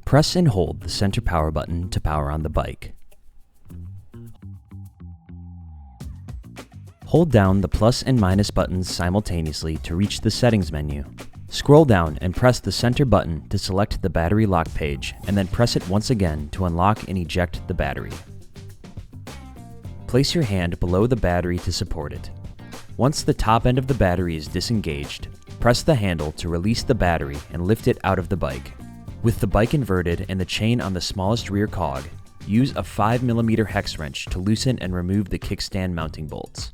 Press and hold the center power button to power on the bike. Hold down the plus and minus buttons simultaneously to reach the settings menu. Scroll down and press the center button to select the battery lock page, and then press it once again to unlock and eject the battery. Place your hand below the battery to support it. Once the top end of the battery is disengaged, press the handle to release the battery and lift it out of the bike. With the bike inverted and the chain on the smallest rear cog, use a 5mm hex wrench to loosen and remove the kickstand mounting bolts.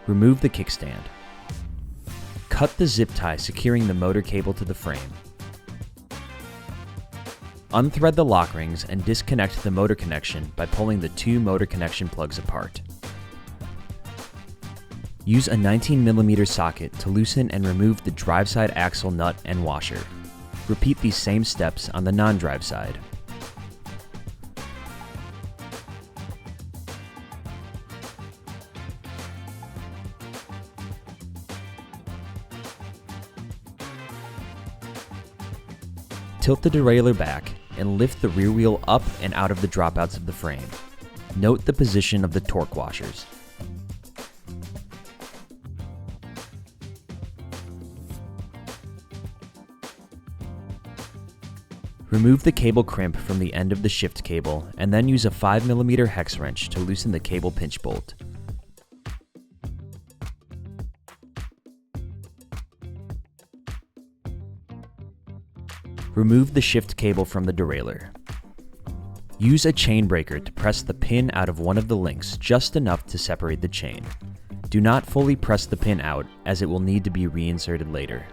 Remove the kickstand. Cut the zip tie securing the motor cable to the frame. Unthread the lock rings and disconnect the motor connection by pulling the two motor connection plugs apart. Use a 19mm socket to loosen and remove the drive side axle nut and washer. Repeat these same steps on the non-drive side. Tilt the derailleur back and lift the rear wheel up and out of the dropouts of the frame. Note the position of the torque washers. Remove the cable crimp from the end of the shift cable and then use a 5mm hex wrench to loosen the cable pinch bolt. Remove the shift cable from the derailleur. Use a chain breaker to press the pin out of one of the links just enough to separate the chain. Do not fully press the pin out, as it will need to be reinserted later.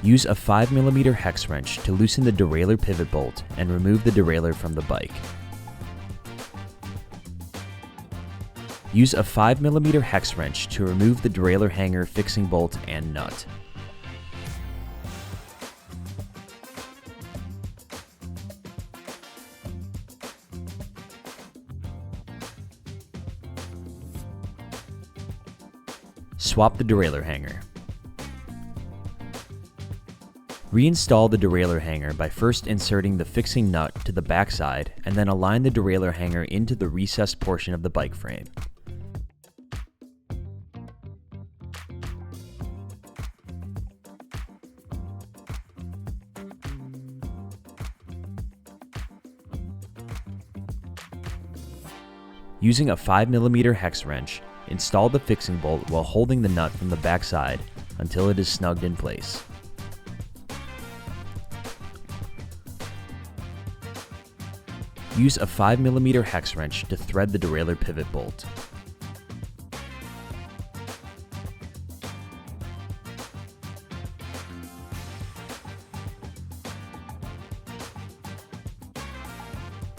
Use a 5mm hex wrench to loosen the derailleur pivot bolt and remove the derailleur from the bike. Use a 5mm hex wrench to remove the derailleur hanger fixing bolt and nut. Swap the derailleur hanger. Reinstall the derailleur hanger by first inserting the fixing nut to the backside and then align the derailleur hanger into the recessed portion of the bike frame. Using a 5mm hex wrench, install the fixing bolt while holding the nut from the backside until it is snugged in place. Use a 5mm hex wrench to thread the derailleur pivot bolt.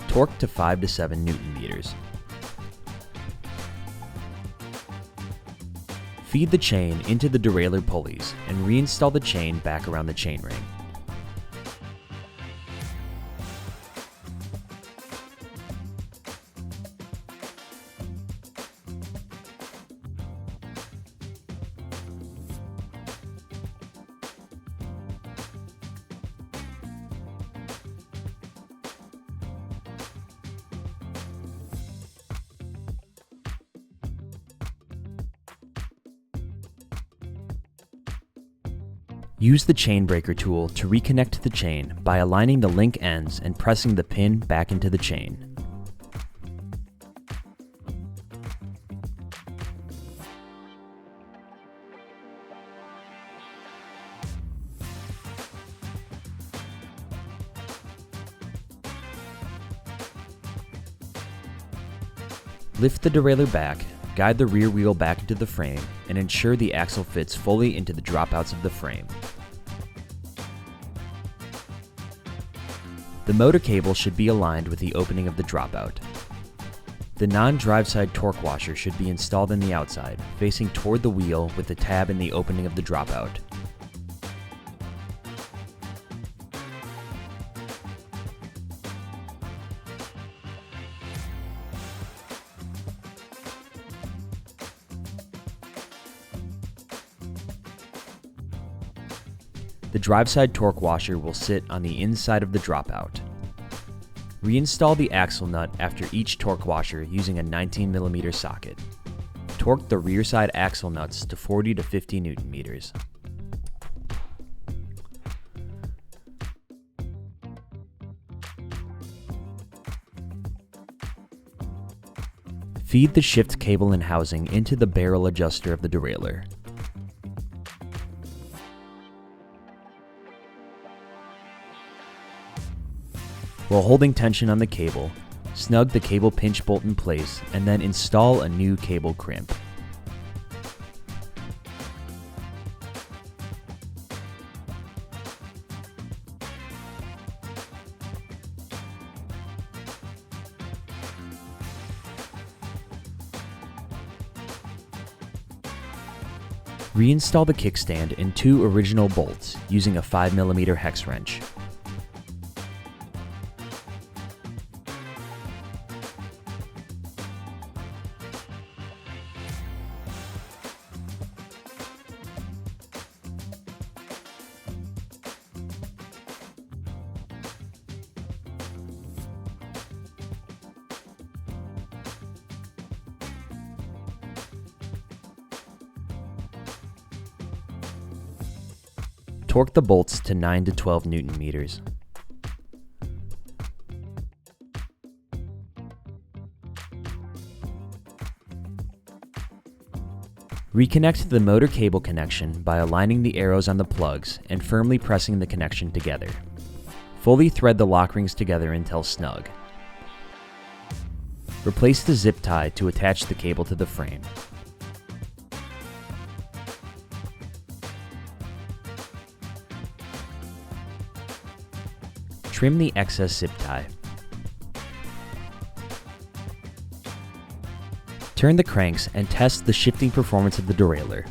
Torque to 5 to 7 Nm. Feed the chain into the derailleur pulleys and reinstall the chain back around the chainring. Use the chain breaker tool to reconnect the chain by aligning the link ends and pressing the pin back into the chain. Lift the derailleur back, guide the rear wheel back into the frame, and ensure the axle fits fully into the dropouts of the frame. The motor cable should be aligned with the opening of the dropout. The non-drive side torque washer should be installed in the outside, facing toward the wheel with the tab in the opening of the dropout. The drive side torque washer will sit on the inside of the dropout. Reinstall the axle nut after each torque washer using a 19mm socket. Torque the rear side axle nuts to 40 to 50 Newton meters. Feed the shift cable and housing into the barrel adjuster of the derailleur. While holding tension on the cable, snug the cable pinch bolt in place and then install a new cable crimp. Reinstall the kickstand and two original bolts using a 5mm hex wrench. Torque the bolts to 9 to 12 Newton meters. Reconnect the motor cable connection by aligning the arrows on the plugs and firmly pressing the connection together. Fully thread the lock rings together until snug. Replace the zip tie to attach the cable to the frame. Trim the excess zip tie. Turn the cranks and test the shifting performance of the derailleur.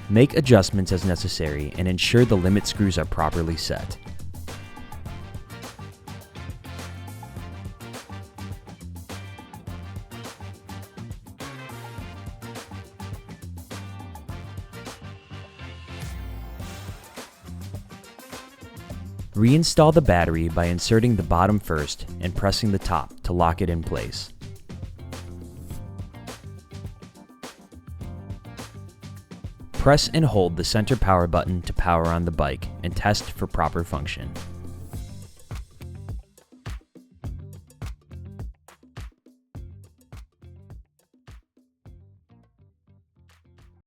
Make adjustments as necessary and ensure the limit screws are properly set. Reinstall the battery by inserting the bottom first and pressing the top to lock it in place. Press and hold the center power button to power on the bike and test for proper function.